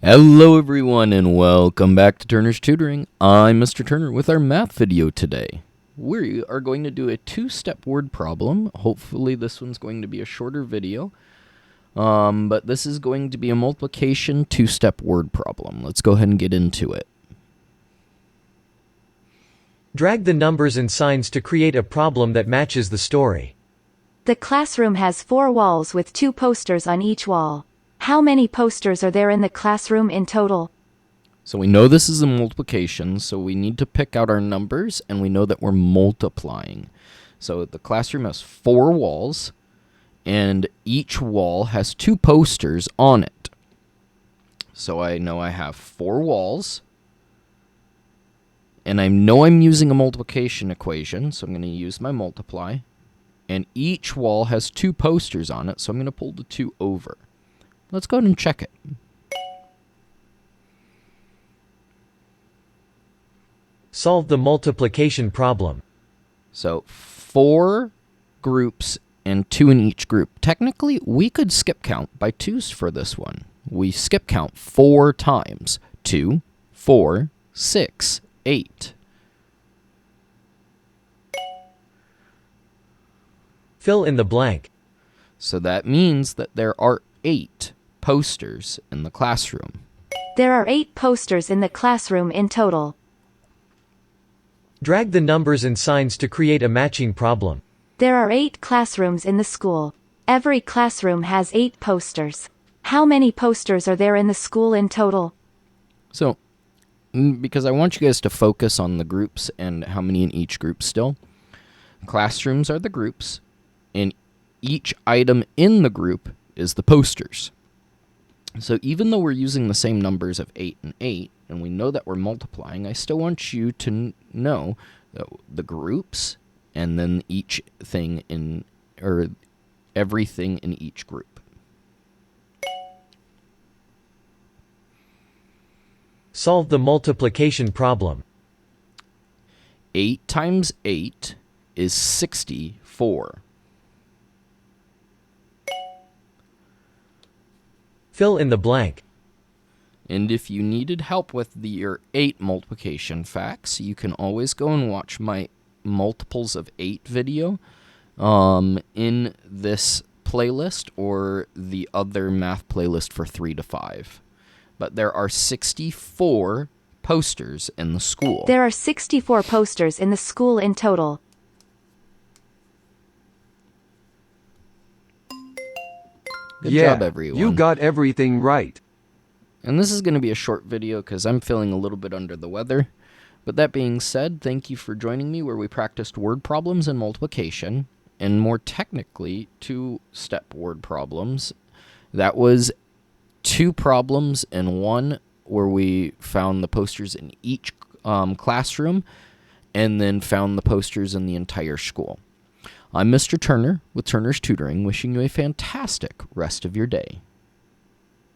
Hello everyone and welcome back to Turner's Tutoring. I'm Mr. Turner with our math video today. We are going to do a two-step word problem. Hopefully this one's going to be a shorter video. But this is going to be a multiplication two-step word problem. Let's go ahead and get into it. Drag the numbers and signs to create a problem that matches the story. The classroom has 4 walls with 2 posters on each wall. How many posters are there in the classroom in total? So we know this is a multiplication, so we need to pick out our numbers, and we know that we're multiplying. So the classroom has 4 walls, and each wall has 2 posters on it. So I know I have 4 walls, and I know I'm using a multiplication equation, so I'm going to use my multiply. And each wall has 2 posters on it, so I'm going to pull the 2 over. Let's go ahead and check it. Solve the multiplication problem. So 4 groups and 2 in each group. Technically, we could skip count by 2s for this one. We skip count 4 times. 2, 4, 6, 8. Fill in the blank. So that means that there are 8 posters in the classroom. There are 8 posters in the classroom in total. Drag the numbers and signs to create a matching problem. There are 8 classrooms in the school. Every classroom has 8 posters. How many posters are there in the school in total? So, because I want you guys to focus on the groups and how many in each group still. Classrooms are the groups, and each item in the group is the posters. So even though we're using the same numbers of 8 and 8, and we know that we're multiplying, I still want you to know the groups and then each thing in, or everything in each group. Solve the multiplication problem. 8 times 8 is 64. Fill in the blank. And if you needed help with your 8 multiplication facts, you can always go and watch my multiples of 8 video in this playlist or the other math playlist for 3 to 5. But there are 64 posters in the school. There are 64 posters in the school in total. Good job, everyone. You got everything right. And this is going to be a short video because I'm feeling a little bit under the weather. But that being said, thank you for joining me where we practiced word problems and multiplication, and more technically, two-step word problems. That was 2 problems and 1 where we found the posters in each classroom and then found the posters in the entire school. I'm Mr. Turner with Turner's Tutoring, wishing you a fantastic rest of your day.